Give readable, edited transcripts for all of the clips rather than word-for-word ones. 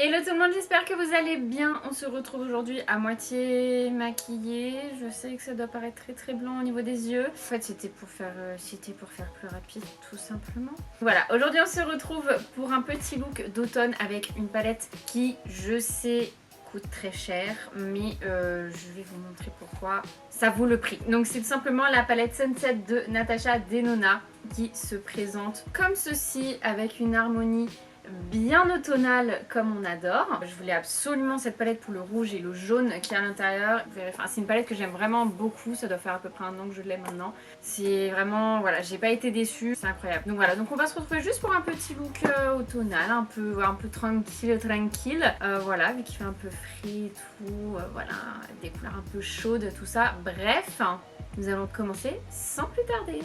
Hello tout le monde, j'espère que vous allez bien. On se retrouve aujourd'hui à moitié maquillée. Je sais que ça doit paraître très blanc au niveau des yeux. En fait c'était pour faire plus rapide tout simplement. Voilà, aujourd'hui on se retrouve pour un petit look d'automne avec une palette qui, je sais, coûte très cher, mais je vais vous montrer pourquoi ça vaut le prix. Donc c'est tout simplement la palette Sunset de Natasha Denona qui se présente comme ceci avec une harmonie bien automnale comme on adore. Je voulais absolument cette palette pour le rouge et le jaune qui est à l'intérieur. Enfin, c'est une palette que j'aime vraiment beaucoup, ça doit faire à peu près un an que je l'ai maintenant. C'est vraiment, voilà, j'ai pas été déçue, c'est incroyable. Donc voilà, donc on va se retrouver juste pour un petit look automnal, un peu tranquille. Voilà, vu qu'il fait un peu frais et tout, voilà, des couleurs un peu chaudes, tout ça. Bref, nous allons commencer sans plus tarder.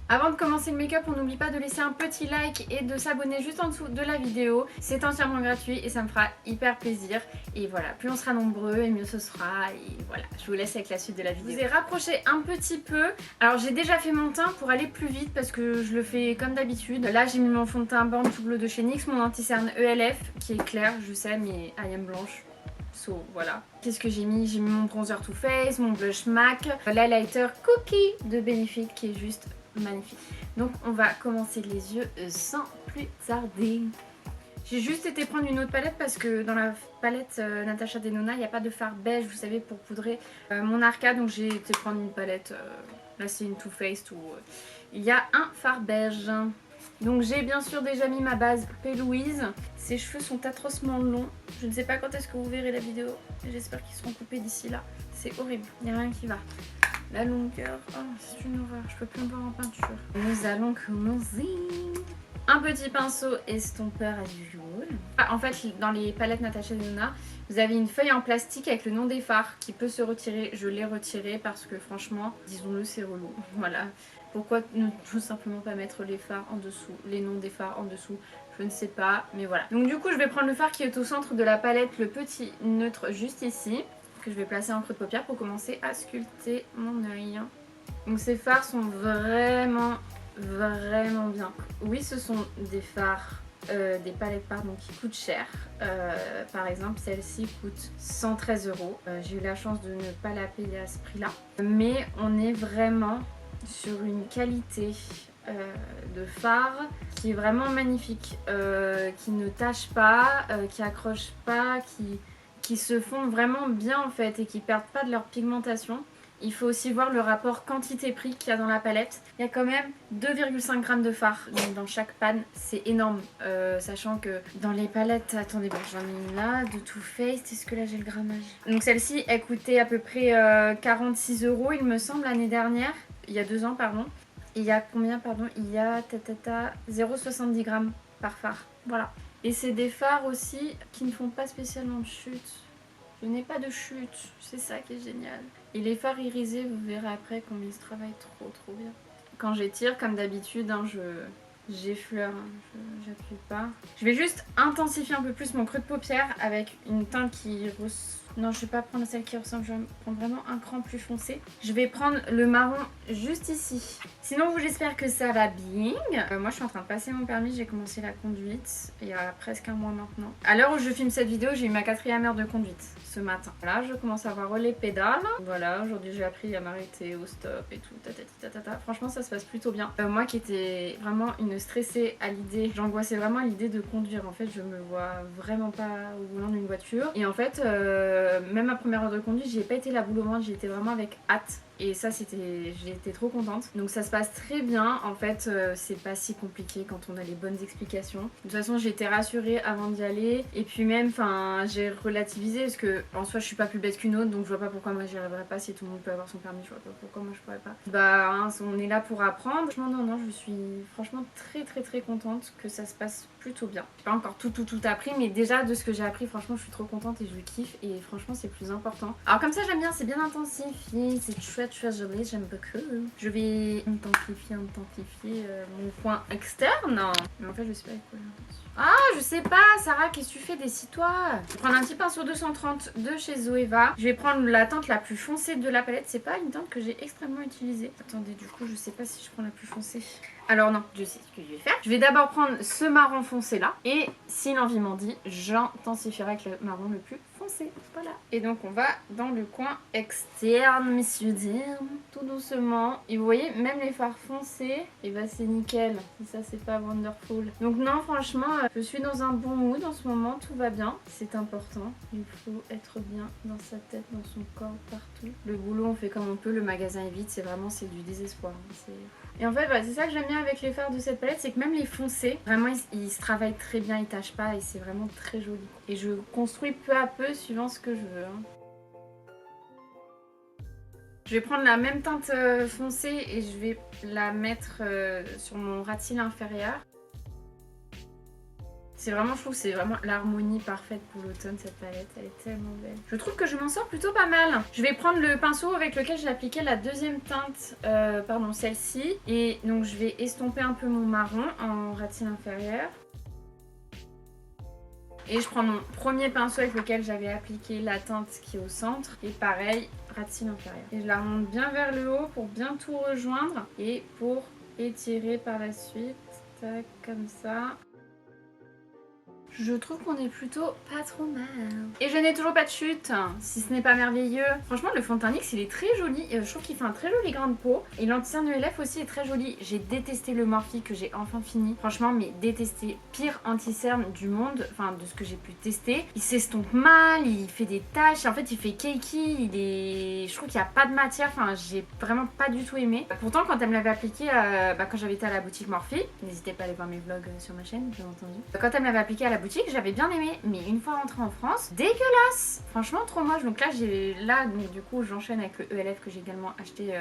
Avant de commencer le make-up, on n'oublie pas de laisser un petit like et de s'abonner juste en dessous de la vidéo. C'est entièrement gratuit et ça me fera hyper plaisir. Et voilà, plus on sera nombreux et mieux ce sera. Et voilà, je vous laisse avec la suite de la vidéo. Je vous ai rapproché un petit peu. Alors j'ai déjà fait mon teint pour aller plus vite parce que je le fais comme d'habitude. Là j'ai mis mon fond de teint Born to Glow de chez NYX, mon anti-cerne ELF qui est clair, je sais, mais I am blanche. So, voilà. Qu'est-ce que j'ai mis? J'ai mis mon bronzer Too Faced, mon blush MAC, l'highlighter Cookie de Benefit qui est juste magnifique. Donc on va commencer les yeux sans plus tarder. J'ai juste été prendre une autre palette parce que dans la palette Natasha Denona il n'y a pas de fard beige, vous savez, pour poudrer mon arcade. Donc j'ai été prendre une palette, là c'est une Too Faced où il y a un fard beige. Donc j'ai bien sûr déjà mis ma base P. Louise. Ses cheveux sont atrocement longs. Je ne sais pas quand est-ce que vous verrez la vidéo. J'espère qu'ils seront coupés d'ici là. C'est horrible, il n'y a rien qui va. La longueur, oh c'est une horreur, je peux plus me voir en peinture. Nous allons commencer. Un petit pinceau estompeur as usual. En fait, dans les palettes Natasha Denona, vous avez une feuille en plastique avec le nom des fards qui peut se retirer. Je l'ai retiré parce que franchement, disons-le, c'est relou. Voilà. Pourquoi ne tout simplement pas mettre les fards en dessous, les noms des fards en dessous? Je ne sais pas, mais voilà. Donc du coup, je vais prendre le fard qui est au centre de la palette, le petit neutre juste ici, que je vais placer en creux de paupière pour commencer à sculpter mon œil. Donc ces fards sont vraiment bien. Oui, ce sont des fards, des palettes pardon, qui coûtent cher. Par exemple, celle-ci coûte 113 €. J'ai eu la chance de ne pas la payer à ce prix-là. Mais on est vraiment sur une qualité de fard qui est vraiment magnifique, qui ne tache pas, qui accroche pas, qui se font vraiment bien en fait et qui perdent pas de leur pigmentation. Il faut aussi voir le rapport quantité-prix qu'il y a dans la palette. Il y a quand même 2,5 g de fard dans chaque panne, c'est énorme. Sachant que dans les palettes, attendez, bon, j'en ai une là de Too Faced, est-ce que là j'ai le grammage? Donc celle-ci, elle coûtait à peu près 46 € il me semble l'année dernière, il y a 2 ans pardon. Et il y a combien pardon? Il y a 0,70 g par fard, voilà. Et c'est des fards aussi qui ne font pas spécialement de chute. Je n'ai pas de chute, c'est ça qui est génial. Et les fards irisés, vous verrez après combien ils se travaillent trop bien. Quand j'étire, comme d'habitude, hein, j'effleure, hein, j'appuie pas. Je vais juste intensifier un peu plus mon creux de paupière avec une teinte qui... Non, je vais pas prendre celle qui ressemble, je vais prendre vraiment un cran plus foncé. Je vais prendre le marron juste ici. Sinon, vous, j'espère que ça va bien. Moi, je suis en train de passer mon permis, j'ai commencé la conduite il y a presque un mois maintenant. À l'heure où je filme cette vidéo, j'ai eu ma 4e heure de conduite ce matin. Là, je commence à avoir les pédales. Voilà, aujourd'hui, j'ai appris à m'arrêter au stop et tout, tatata. Franchement, ça se passe plutôt bien. Moi qui étais vraiment une stressée à l'idée, j'angoissais vraiment à l'idée de conduire. En fait, je me vois vraiment pas au volant d'une voiture. Et en fait, même ma première heure de conduite, j'y ai pas été la boule au ventre, j'y étais vraiment avec hâte. Et ça, j'étais trop contente. Donc ça se passe très bien. En fait, c'est pas si compliqué quand on a les bonnes explications. De toute façon, j'ai été rassurée avant d'y aller. Et puis même, enfin, j'ai relativisé parce que en soi, je suis pas plus bête qu'une autre. Donc je vois pas pourquoi moi j'y arriverais pas. Si tout le monde peut avoir son permis, je vois pas pourquoi moi je pourrais pas. Bah, hein, on est là pour apprendre. Franchement, non, je suis franchement très contente que ça se passe plutôt bien. J'ai pas encore tout appris, mais déjà de ce que j'ai appris, franchement, je suis trop contente et je le kiffe. Et franchement, c'est plus important. Alors comme ça, j'aime bien, c'est bien intensif, c'est chouette. très très joli, j'aime beaucoup. Je vais intensifier mon coin externe. Mais en fait, je sais pas avec quoi j'ai. Ah, je sais pas, Sarah, qu'est-ce que tu fais? Décide-toi. Je vais prendre un petit pinceau 230 de chez Zoeva. Je vais prendre la teinte la plus foncée de la palette. C'est pas une teinte que j'ai extrêmement utilisée. Attendez, du coup, je sais pas si je prends la plus foncée. Alors non, je sais ce que je vais faire. Je vais d'abord prendre ce marron foncé là. Et si l'envie m'en dit, j'intensifierai avec le marron le plus foncé. Voilà. Et donc on va dans le coin externe, messieurs dames. Tout doucement. Et vous voyez, même les fards foncés, et bah c'est nickel. Si ça c'est pas wonderful. Donc non, franchement, je suis dans un bon mood en ce moment. Tout va bien. C'est important. Il faut être bien dans sa tête, dans son corps, partout. Le boulot, on fait comme on peut. Le magasin est vide. C'est vraiment, c'est du désespoir. Et en fait, bah, c'est ça que j'aime bien avec les fards de cette palette, c'est que même les foncés, vraiment ils se travaillent très bien, ils tâchent pas et c'est vraiment très joli. Et je construis peu à peu suivant ce que je veux. Je vais prendre la même teinte foncée et je vais la mettre sur mon ras de cils inférieur. C'est vraiment, je trouve, c'est vraiment l'harmonie parfaite pour l'automne, cette palette, elle est tellement belle. Je trouve que je m'en sors plutôt pas mal. Je vais prendre le pinceau avec lequel j'ai appliqué la deuxième teinte, pardon, celle-ci. Et donc je vais estomper un peu mon marron en ras de cils inférieur. Et je prends mon premier pinceau avec lequel j'avais appliqué la teinte qui est au centre. Et pareil, ras de cils inférieur. Et je la remonte bien vers le haut pour bien tout rejoindre. Et pour étirer par la suite, tac, comme ça. Je trouve qu'on est plutôt pas trop mal. Et je n'ai toujours pas de chute, si ce n'est pas merveilleux. Franchement, le fond de teint NYX, il est très joli. Je trouve qu'il fait un très joli grain de peau. Et l'anti-cerne ULF aussi est très joli. J'ai détesté le Morphe que j'ai enfin fini. Franchement, mais détesté. Pire anti-cerne du monde, enfin de ce que j'ai pu tester. Il s'estompe mal, il fait des taches. En fait, il fait cakey. Je trouve qu'il n'y a pas de matière. Enfin, j'ai vraiment pas du tout aimé. Pourtant, quand elle me l'avait appliqué, quand j'avais été à la boutique Morphe, n'hésitez pas à aller voir mes vlogs sur ma chaîne, bien entendu. Quand elle me l'avait appliqué à la boutique, j'avais bien aimé, mais une fois rentrée en France, dégueulasse, franchement trop moche. Donc là du coup j'enchaîne avec le ELF que j'ai également acheté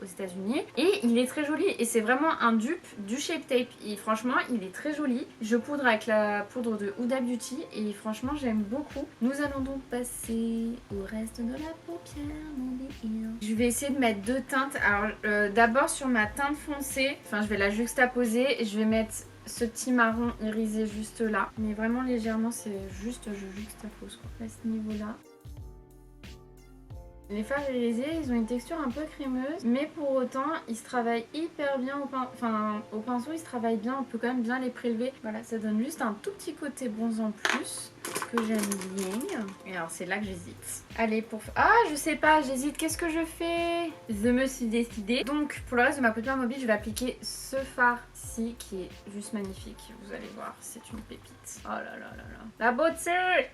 aux États-Unis et il est très joli et c'est vraiment un dupe du Shape Tape et franchement il est très joli. Je poudre avec la poudre de Huda Beauty et franchement j'aime beaucoup. Nous allons donc passer au reste de la paupière, mon bébé. Je vais essayer de mettre deux teintes. Alors d'abord sur ma teinte foncée, enfin je vais la juxtaposer et je vais mettre ce petit marron irisé juste là, mais vraiment légèrement, c'est juste, je juxtapose quoi, à ce niveau là. Les fards irisés, ils ont une texture un peu crémeuse, mais pour autant, ils se travaillent hyper bien au pinceau, ils se travaillent bien, on peut quand même bien les prélever. Voilà, ça donne juste un tout petit côté bronze en plus, que j'aime bien. Et alors, c'est là que j'hésite. Allez, ah, je sais pas, j'hésite, qu'est-ce que je fais? Je me suis décidée. Donc, pour le reste de ma paupière mobile, je vais appliquer ce fard-ci, qui est juste magnifique. Vous allez voir, c'est une pépite. Oh là là là là. La beauté!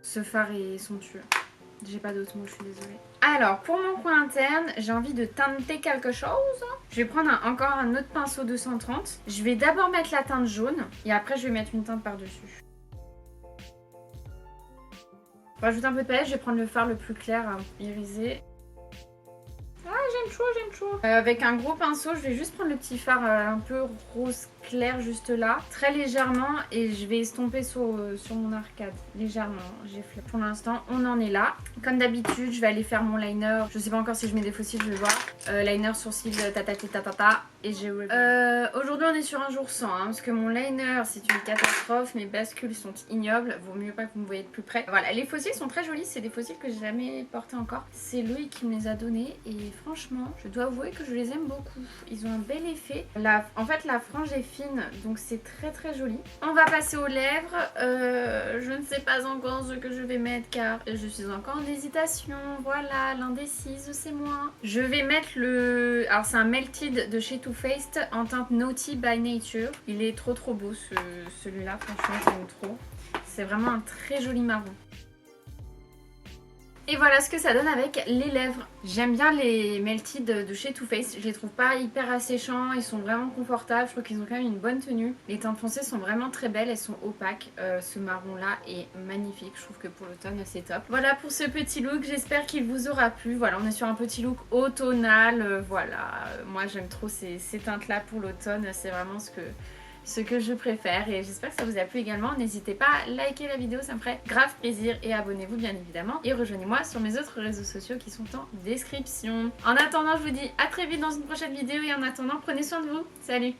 Ce fard est somptueux. J'ai pas d'autres mots, je suis désolée. Alors, pour mon coin interne, j'ai envie de teinter quelque chose. Je vais prendre encore un autre pinceau 230. Je vais d'abord mettre la teinte jaune et après je vais mettre une teinte par-dessus. Pour rajouter un peu de palette, je vais prendre le fard le plus clair, irisé. Ah, j'aime chaud. Avec un gros pinceau, je vais juste prendre le petit fard un peu rose clair juste là, très légèrement, et je vais estomper sur mon arcade, légèrement. Pour l'instant, on en est là. Comme d'habitude, je vais aller faire mon liner. Je sais pas encore si je mets des faux cils, je vais voir. Liner, sourcil, tatata, et j'ai aujourd'hui, on est sur un jour sans, parce que mon liner, c'est une catastrophe. Mes bascules sont ignobles. Vaut mieux pas que vous me voyez de plus près. Voilà, les faux cils sont très jolis. C'est des faux cils que j'ai jamais portés encore. C'est Loïc qui me les a donnés, et franchement, je dois avouer que je les aime beaucoup. Ils ont un bel effet. En fait, la frange est fine, donc c'est très très joli. On va passer aux lèvres. Je ne sais pas encore ce que je vais mettre car je suis encore en hésitation. Voilà, l'indécise, c'est moi. Je vais mettre alors c'est un Melted de chez Too Faced en teinte Naughty by Nature. Il est trop beau celui-là, franchement j'aime trop. C'est vraiment un très joli marron. Et voilà ce que ça donne avec les lèvres. J'aime bien les Melted de chez Too Faced. Je les trouve pas hyper asséchants, ils sont vraiment confortables. Je trouve qu'ils ont quand même une bonne tenue. Les teintes foncées sont vraiment très belles, elles sont opaques. Ce marron là est magnifique. Je trouve que pour l'automne c'est top. Voilà pour ce petit look, j'espère qu'il vous aura plu. Voilà, on est sur un petit look automnal. Voilà, moi j'aime trop ces teintes là pour l'automne. C'est vraiment ce ce que je préfère et j'espère que ça vous a plu également. N'hésitez pas à liker la vidéo, ça me ferait grave plaisir et abonnez-vous bien évidemment et rejoignez-moi sur mes autres réseaux sociaux qui sont en description. En attendant, je vous dis à très vite dans une prochaine vidéo et en attendant, prenez soin de vous. Salut!